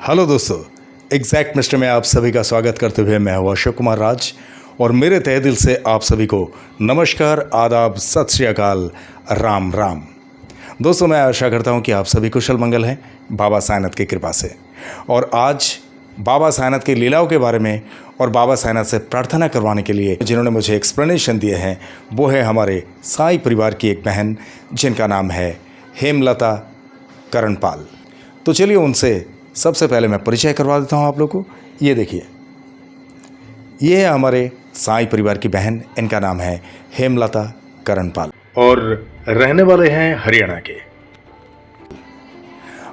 Hello दोस्तों, exact mister में आप सभी का स्वागत करते हुए मैं हूं अशोक कुमार राज और मेरे तहे दिल से आप सभी को नमस्कार, आदाब, सत श्री अकाल, राम राम। दोस्तों, मैं आशा करता हूं कि आप सभी कुशल मंगल हैं बाबा साईनाथ की कृपा से। और आज बाबा साईनाथ की लीलाओं के बारे में और बाबा साईनाथ से प्रार्थना करवाने के लिए जिन्होंने मुझे एक्सप्लेनेशन दिए हैं वो है हमारे साईं परिवार की एक बहन जिनका नाम है हेमलता करणपाल। तो चलिए उनसे सबसे पहले मैं परिचय करवा देता हूं आप लोग को। ये देखिए, ये है हमारे साईं परिवार की बहन, इनका नाम है हेमलता करणपाल और रहने वाले हैं हरियाणा के।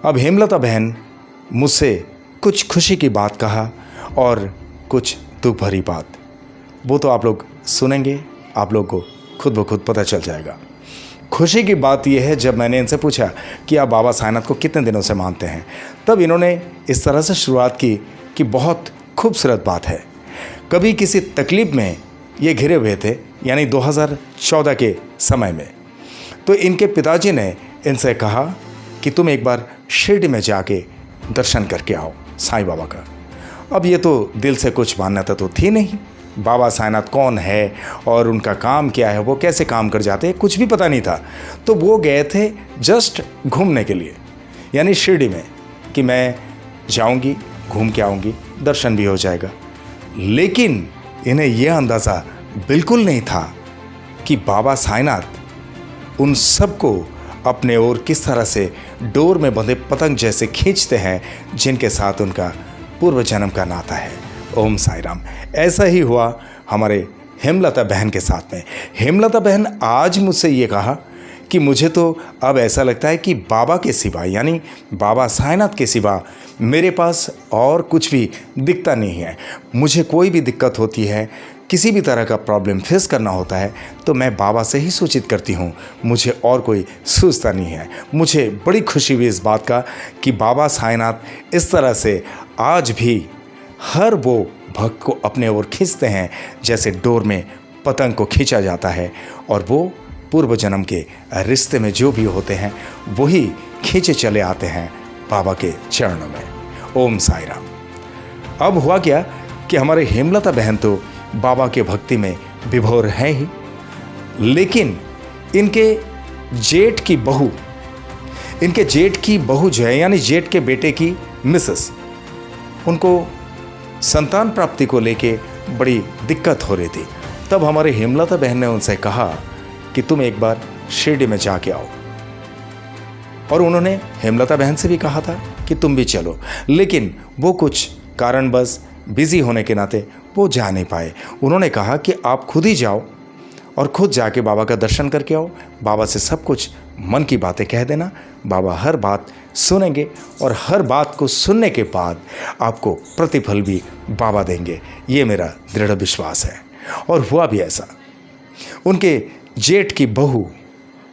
अब हेमलता बहन मुझसे कुछ खुशी की बात कहा और कुछ दुख भरी बात, वो तो आप लोग सुनेंगे, आप लोग को खुद ब खुद पता चल जाएगा। खुशी की बात यह है, जब मैंने इनसे पूछा कि आप बाबा साईनाथ को कितने दिनों से मानते हैं, तब इन्होंने इस तरह से शुरुआत की कि बहुत खूबसूरत बात है। कभी किसी तकलीफ़ में ये घिरे हुए थे, यानी 2014 के समय में, तो इनके पिताजी ने इनसे कहा कि तुम एक बार शिरडी में जाके दर्शन करके आओ साईं बाबा का। अब ये तो दिल से कुछ मान्यता तो थी नहीं, बाबा साईनाथ कौन है और उनका काम क्या है, वो कैसे काम कर जाते हैं, कुछ भी पता नहीं था। तो वो गए थे जस्ट घूमने के लिए, यानी शिरडी में, कि मैं जाऊंगी, घूम के आऊंगी, दर्शन भी हो जाएगा। लेकिन इन्हें यह अंदाज़ा बिल्कुल नहीं था कि बाबा साईनाथ उन सबको अपने ओर किस तरह से डोर में बंधे पतंग जैसे खींचते हैं, जिनके साथ उनका पूर्व जन्म का नाता है। ओम साई राम। ऐसा ही हुआ हमारे हेमलता बहन के साथ में। हेमलता बहन आज मुझसे ये कहा कि मुझे तो अब ऐसा लगता है कि बाबा के सिवा, यानी बाबा साईनाथ के सिवा मेरे पास और कुछ भी दिखता नहीं है। मुझे कोई भी दिक्कत होती है, किसी भी तरह का प्रॉब्लम फेस करना होता है, तो मैं बाबा से ही सूचित करती हूँ, मुझे और कोई सूझता नहीं है। मुझे बड़ी खुशी हुई इस बात का कि बाबा साईनाथ इस तरह से आज भी हर वो भक्त को अपने ओर खींचते हैं जैसे डोर में पतंग को खींचा जाता है, और वो पूर्व जन्म के रिश्ते में जो भी होते हैं वही खींचे चले आते हैं बाबा के चरणों में। ओम साई राम। अब हुआ क्या कि हमारे हेमलता बहन तो बाबा के भक्ति में विभोर है ही, लेकिन इनके जेठ की बहू जो है, यानी जेठ के बेटे की मिसेस, उनको संतान प्राप्ति को लेके बड़ी दिक्कत हो रही थी। तब हमारे हेमलता बहन ने उनसे कहा कि तुम एक बार शिरडी में जाके आओ, और उन्होंने हेमलता बहन से भी कहा था कि तुम भी चलो, लेकिन वो कुछ कारणवश बिजी होने के नाते वो जा नहीं पाए। उन्होंने कहा कि आप खुद ही जाओ और खुद जाके बाबा का दर्शन करके आओ, बाबा से सब कुछ मन की बातें कह देना, बाबा हर बात सुनेंगे और हर बात को सुनने के बाद आपको प्रतिफल भी बाबा देंगे, ये मेरा दृढ़ विश्वास है। और हुआ भी ऐसा। उनके जेठ की बहू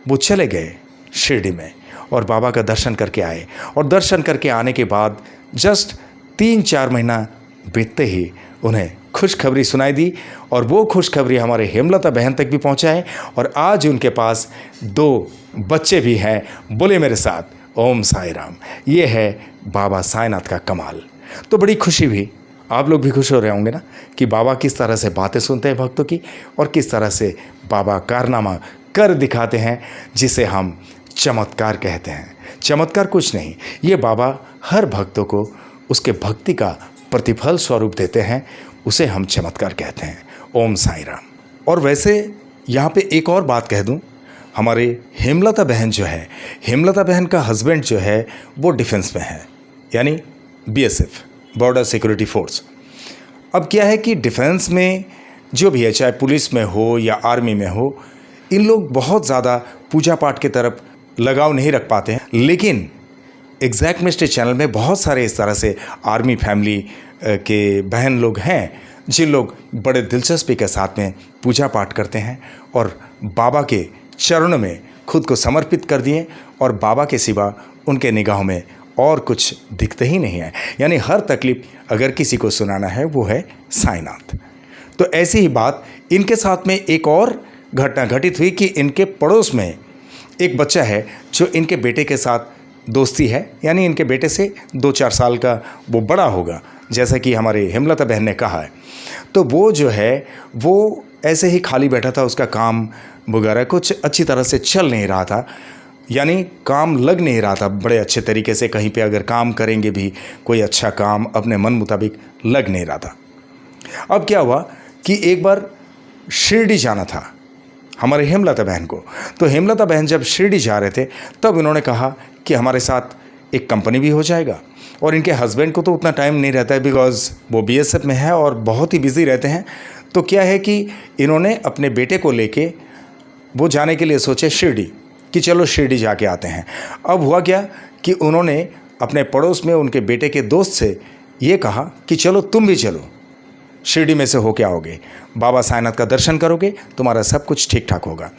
वो चले गए शिरडी में और बाबा का दर्शन करके आए, और दर्शन करके आने के बाद जस्ट 3-4 महीना बीतते ही उन्हें खुशखबरी सुनाई दी, और वो खुशखबरी हमारे हेमलता बहन तक भी पहुंचाए, और आज उनके पास 2 बच्चे भी हैं। बोले मेरे साथ ओम साई राम। ये है बाबा साईनाथ का कमाल। तो बड़ी खुशी हुई, आप लोग भी खुश हो रहे होंगे ना, कि बाबा किस तरह से बातें सुनते हैं भक्तों की, और किस तरह से बाबा कारनामा कर दिखाते हैं, जिसे हम चमत्कार कहते हैं। चमत्कार कुछ नहीं, ये बाबा हर भक्तों को उसके भक्ति का प्रतिफल स्वरूप देते हैं, उसे हम चमत्कार कहते हैं। ओम साई राम। और वैसे यहाँ पे एक और बात कह दूँ, हमारे हेमलता बहन जो है, हेमलता बहन का हस्बैंड जो है वो डिफेंस में है, यानी BSF, बॉर्डर सिक्योरिटी फोर्स। अब क्या है कि डिफेंस में जो भी है, चाहे पुलिस में हो या आर्मी में हो, इन लोग बहुत ज़्यादा पूजा पाठ की तरफ लगाव नहीं रख पाते हैं। लेकिन एग्जैक्ट मिस्टर चैनल में बहुत सारे इस तरह से आर्मी फैमिली के बहन लोग हैं, जिन लोग बड़े दिलचस्पी के साथ में पूजा पाठ करते हैं और बाबा के चरणों में खुद को समर्पित कर दिए, और बाबा के सिवा उनके निगाहों में और कुछ दिखते ही नहीं है। यानी हर तकलीफ अगर किसी को सुनाना है वो है साईनाथ। तो ऐसी ही बात इनके साथ में एक और घटना घटित हुई कि इनके पड़ोस में एक बच्चा है जो इनके बेटे के साथ दोस्ती है, यानी इनके बेटे से 2-4 साल का वो बड़ा होगा, जैसा कि हमारे हेमलता बहन ने कहा है। तो वो जो है वो ऐसे ही खाली बैठा था, उसका काम वगैरह कुछ अच्छी तरह से चल नहीं रहा था, यानी काम लग नहीं रहा था बड़े अच्छे तरीके से। कहीं पे अगर काम करेंगे भी कोई अच्छा काम अपने मन मुताबिक लग नहीं रहा था। अब क्या हुआ कि एक बार शिरडी जाना था हमारे हेमलता बहन को। तो हेमलता बहन जब शिरडी जा रहे थे तब इन्होंने कहा कि हमारे साथ एक कंपनी भी हो जाएगा। और इनके हस्बैंड को तो उतना टाइम नहीं रहता है, बिकॉज़ वो बीएसएफ में है और बहुत ही बिजी रहते हैं। तो क्या है कि इन्होंने अपने बेटे को लेके वो जाने के लिए सोचे शिरडी, कि चलो शिरडी जाके आते हैं। अब हुआ क्या कि उन्होंने अपने पड़ोस में उनके बेटे के दोस्त से ये कहा कि चलो तुम भी चलो, शिरडी में से होके आओगे, बाबा साईनाथ का दर्शन करोगे, तुम्हारा सब कुछ ठीक ठाक होगा।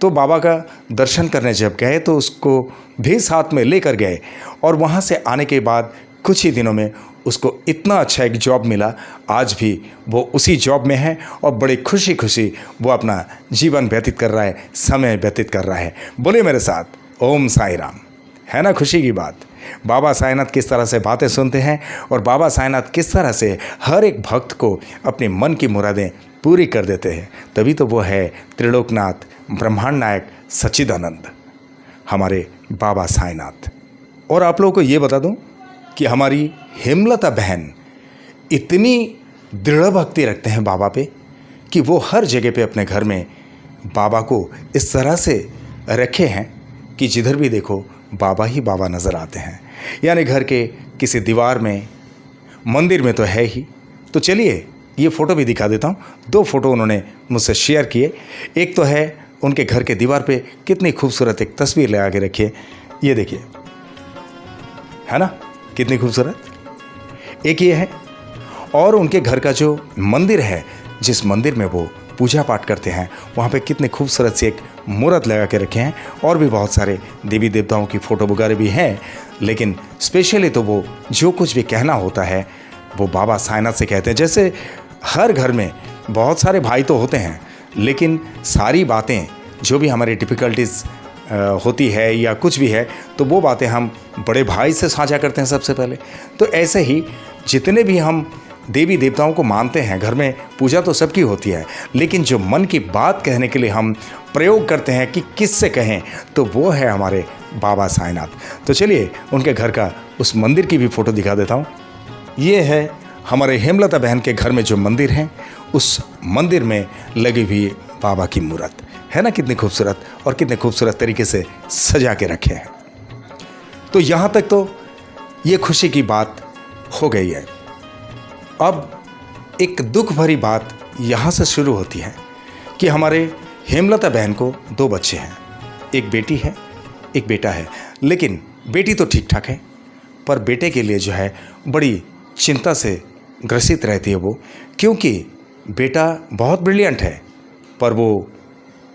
तो बाबा का दर्शन करने जब गए तो उसको भी साथ में लेकर गए, और वहाँ से आने के बाद कुछ ही दिनों में उसको इतना अच्छा एक जॉब मिला। आज भी वो उसी जॉब में है और बड़ी खुशी खुशी वो अपना जीवन व्यतीत कर रहा है, समय व्यतीत कर रहा है। बोले मेरे साथ ओम साई राम। है ना खुशी की बात। बाबा साईनाथ किस तरह से बातें सुनते हैं और बाबा साईनाथ किस तरह से हर एक भक्त को अपने मन की मुरादें पूरी कर देते हैं। तभी तो वो है त्रिलोकनाथ, ब्रह्मांड नायक, सच्चिदानंद, हमारे बाबा साईनाथ। और आप लोगों को ये बता दूं कि हमारी हेमलता बहन इतनी दृढ़ भक्ति रखते हैं बाबा पे कि वो हर जगह पे अपने घर में बाबा को इस तरह से रखे हैं कि जिधर भी देखो बाबा ही बाबा नज़र आते हैं। यानी घर के किसी दीवार में, मंदिर में तो है ही। तो चलिए ये फ़ोटो भी दिखा देता हूँ। 2 फ़ोटो उन्होंने मुझसे शेयर किए। एक तो है उनके घर के दीवार पे कितनी खूबसूरत एक तस्वीर लगा के रखी है, ये देखिए, है ना कितनी खूबसूरत। एक ये है, और उनके घर का जो मंदिर है, जिस मंदिर में वो पूजा पाठ करते हैं, वहाँ पे कितने खूबसूरत से एक मूर्त लगा के रखे हैं। और भी बहुत सारे देवी देवताओं की फ़ोटो वगैरह भी हैं, लेकिन स्पेशली तो वो जो कुछ भी कहना होता है वो बाबा साईनाथ से कहते हैं। जैसे हर घर में बहुत सारे भाई तो होते हैं, लेकिन सारी बातें जो भी हमारी डिफ़िकल्टीज़ होती है या कुछ भी है, तो वो बातें हम बड़े भाई से साझा करते हैं सबसे पहले। तो ऐसे ही जितने भी हम देवी देवताओं को मानते हैं, घर में पूजा तो सबकी होती है, लेकिन जो मन की बात कहने के लिए हम प्रयोग करते हैं कि किससे कहें, तो वो है हमारे बाबा साईनाथ। तो चलिए उनके घर का उस मंदिर की भी फ़ोटो दिखा देता हूँ। ये है हमारे हेमलता बहन के घर में जो मंदिर है, उस मंदिर में लगी हुई बाबा की मूर्त है ना, कितनी खूबसूरत, और कितने खूबसूरत तरीके से सजा के रखे हैं। तो यहाँ तक तो ये खुशी की बात हो गई है। अब एक दुख भरी बात यहाँ से शुरू होती है कि हमारे हेमलता बहन को 2 बच्चे हैं, एक बेटी है, एक बेटा है। लेकिन बेटी तो ठीक ठाक है, पर बेटे के लिए जो है बड़ी चिंता से ग्रसित रहती है वो, क्योंकि बेटा बहुत ब्रिलियंट है, पर वो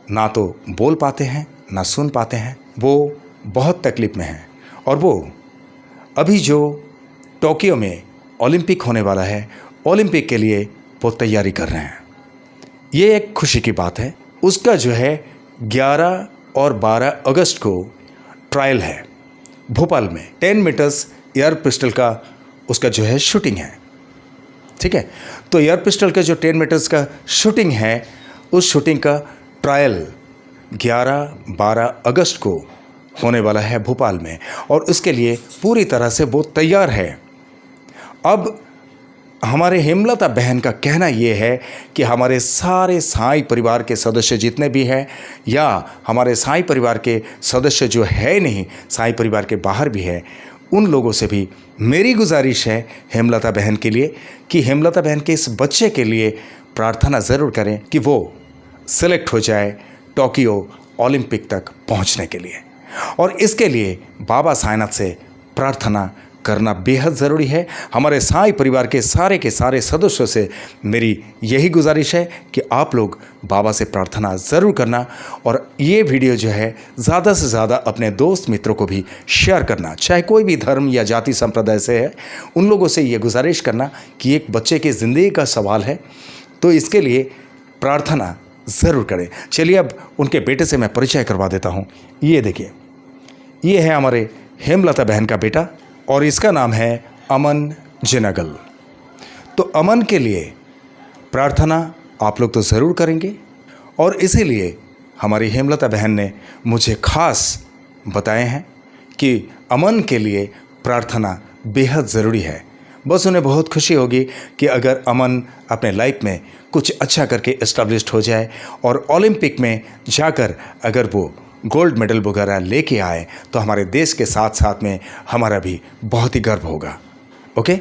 ना तो बोल पाते हैं ना सुन पाते हैं। वो बहुत तकलीफ़ में हैं, और वो अभी जो टोक्यो में ओलंपिक होने वाला है, ओलंपिक के लिए वो तैयारी कर रहे हैं। ये एक खुशी की बात है। उसका जो है 11 और 12 अगस्त को ट्रायल है भोपाल में। 10 मीटर्स एयर पिस्टल का उसका जो है शूटिंग है, ठीक है। तो एयर पिस्टल का जो 10 मीटर्स का शूटिंग है, उस शूटिंग का ट्रायल 11-12 अगस्त को होने वाला है भोपाल में, और उसके लिए पूरी तरह से वो तैयार है। अब हमारे हेमलता बहन का कहना ये है कि हमारे सारे साईं परिवार के सदस्य जितने भी हैं, या हमारे साईं परिवार के सदस्य जो है नहीं, साईं परिवार के बाहर भी है, उन लोगों से भी मेरी गुजारिश है हेमलता बहन के लिए कि हेमलता बहन के इस बच्चे के लिए प्रार्थना ज़रूर करें कि वो सेलेक्ट हो जाए टोक्यो ओलंपिक तक पहुंचने के लिए। और इसके लिए बाबा साईनाथ से प्रार्थना करना बेहद ज़रूरी है। हमारे साईं परिवार के सारे सदस्यों से मेरी यही गुजारिश है कि आप लोग बाबा से प्रार्थना ज़रूर करना, और ये वीडियो जो है ज़्यादा से ज़्यादा अपने दोस्त मित्रों को भी शेयर करना, चाहे कोई भी धर्म या जाति संप्रदाय से है। उन लोगों से ये गुजारिश करना कि एक बच्चे की ज़िंदगी का सवाल है, तो इसके लिए प्रार्थना ज़रूर करें। चलिए अब उनके बेटे से मैं परिचय करवा देता हूँ। ये देखिए, ये है हमारे हेमलता बहन का बेटा और इसका नाम है अमन जिनागल। तो अमन के लिए प्रार्थना आप लोग तो ज़रूर करेंगे और इसीलिए हमारी हेमलता बहन ने मुझे खास बताए हैं कि अमन के लिए प्रार्थना बेहद ज़रूरी है। बस उन्हें बहुत खुशी होगी कि अगर अमन अपने लाइफ में कुछ अच्छा करके इस्टेब्लिश्ड हो जाए और ओलंपिक में जाकर अगर वो गोल्ड मेडल वगैरह लेके आए तो हमारे देश के साथ साथ में हमारा भी बहुत ही गर्व होगा। ओके,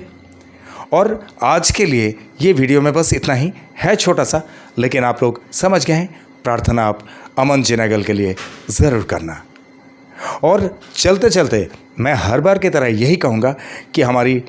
और आज के लिए ये वीडियो में बस इतना ही है, छोटा सा, लेकिन आप लोग समझ गए हैं। प्रार्थना आप अमन जिनागल के लिए ज़रूर करना। और चलते चलते मैं हर बार की तरह यही कहूँगा कि हमारी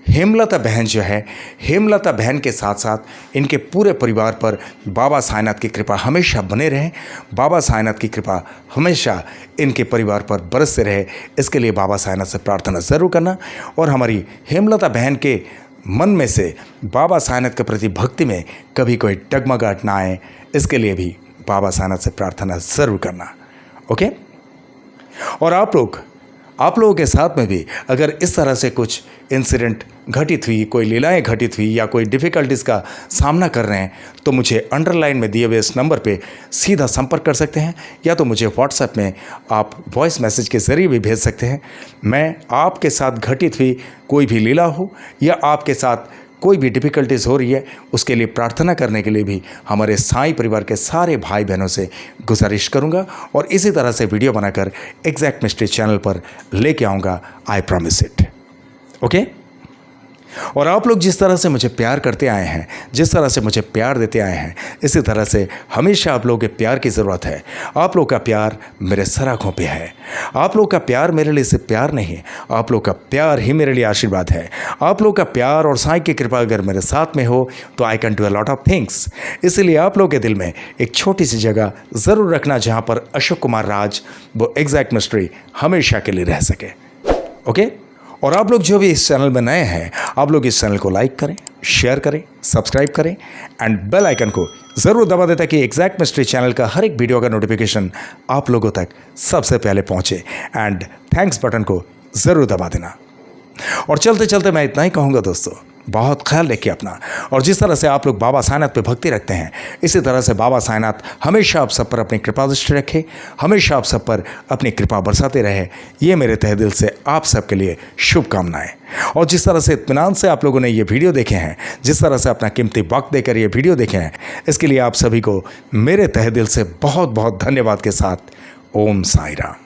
हेमलता बहन जो है, हेमलता बहन के साथ साथ इनके पूरे परिवार पर बाबा साईनाथ की कृपा हमेशा बने रहे। बाबा साईनाथ की कृपा हमेशा इनके परिवार पर बरसते रहे, इसके लिए बाबा साईनाथ से प्रार्थना ज़रूर करना। और हमारी हेमलता बहन के मन में से बाबा साईनाथ के प्रति भक्ति में कभी कोई डगमगाहट ना आए, इसके लिए भी बाबा साईनाथ से प्रार्थना ज़रूर करना। ओके, और आप लोगों के साथ में भी अगर इस तरह से कुछ इंसिडेंट घटित हुई, कोई लीलाएं घटित हुई या कोई डिफ़िकल्टीज़ का सामना कर रहे हैं तो मुझे अंडरलाइन में दिए हुए इस नंबर पे सीधा संपर्क कर सकते हैं, या तो मुझे व्हाट्सएप में आप वॉइस मैसेज के ज़रिए भी भेज सकते हैं। मैं आपके साथ घटित हुई कोई भी लीला हो या आपके साथ कोई भी डिफ़िकल्टीज़ हो रही है, उसके लिए प्रार्थना करने के लिए भी हमारे साईं परिवार के सारे भाई बहनों से गुजारिश करूंगा और इसी तरह से वीडियो बनाकर एग्जैक्ट मिस्ट्री चैनल पर लेके आऊँगा। I promise it. ओके, और आप लोग जिस तरह से मुझे प्यार करते आए हैं, जिस तरह से मुझे प्यार देते आए हैं, इसी तरह से हमेशा आप लोगों के प्यार की ज़रूरत है। आप लोग का प्यार मेरे सर आँखों पे है। आप लोग का प्यार मेरे लिए सिर्फ प्यार नहीं, आप लोग का प्यार ही मेरे लिए आशीर्वाद है। आप लोग का प्यार और साईं की कृपा अगर मेरे साथ में हो तो I can do a lot of things. इसीलिए आप लोगों के दिल में एक छोटी सी जगह ज़रूर रखना जहाँ पर अशोक कुमार राज वो एग्जैक्ट मिस्ट्री हमेशा के लिए रह सके। ओके, और आप लोग जो भी इस चैनल में नए हैं, आप लोग इस चैनल को लाइक करें, शेयर करें, सब्सक्राइब करें एंड बेल आइकन को ज़रूर दबा दें ताकि एग्जैक्ट मिस्ट्री चैनल का हर एक वीडियो का नोटिफिकेशन आप लोगों तक सबसे पहले पहुंचे। एंड थैंक्स बटन को ज़रूर दबा देना। और चलते चलते मैं इतना ही कहूँगा दोस्तों, बहुत ख्याल रखिए अपना। और जिस तरह से आप लोग बाबा साईनाथ पे भक्ति रखते हैं, इसी तरह से बाबा साईनाथ हमेशा आप सब पर अपनी कृपा दृष्टि रखे, हमेशा आप सब पर अपनी कृपा बरसाते रहे। ये मेरे तहे दिल से आप सब के लिए शुभकामनाएं। और जिस तरह से इत्मीनान से आप लोगों ने ये वीडियो देखे हैं, जिस तरह से अपना कीमती वक्त देकर ये वीडियो देखे हैं, इसके लिए आप सभी को मेरे तहे दिल से बहुत बहुत धन्यवाद के साथ ओम साईं राम।